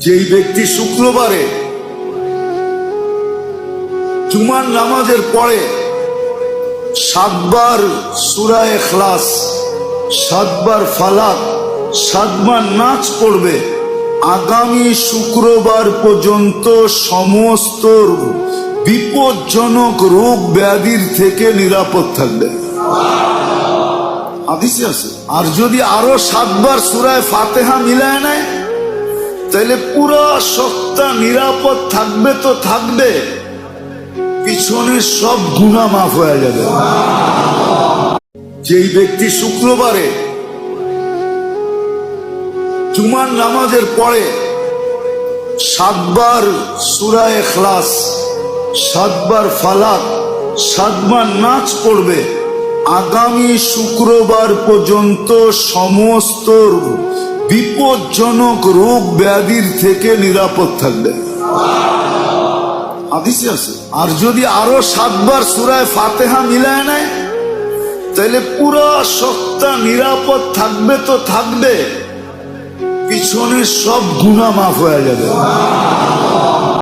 যেই ব্যক্তি শুক্রবারে জুমার নামাজের পরে 7 বার সূরা ইখলাস, 7 বার ফালাক, 7 বার নাচ পড়বে, আগামী শুক্রবার পর্যন্ত সমস্ত বিপজ্জনক রোগ ব্যাধির থেকে নিরাপদ থাকবে। হাদিসে আছে। আর যদি আরো 7 বার সূরা ফাতিহা মিলায় নেয় তাহলে পুরো সপ্তাহ নিরাপদ থাকবে তো থাকবে, পিছনে সব গুনাহ মাফ হয়ে যাবে। যেই ব্যক্তি শুক্রবারে জুমার নামাজের পরে 7 বার সূরা ইখলাস, 7 বার ফালাক, 7 বার নাচ পড়বে, আগামী শুক্রবার পর্যন্ত সমস্ত বিপজ্জনক রোগ ব্যাধির থেকে নিরাপদ থাকবে। হাদিসে আছে। আর যদি আরো 7 বার সূরা ফাতিহা মিলায় নেয় তাহলে পুরো সপ্তাহ নিরাপদ থাকবে তো থাকবে, পিছনে সব গুনাহ মাফ হয়ে যাবে।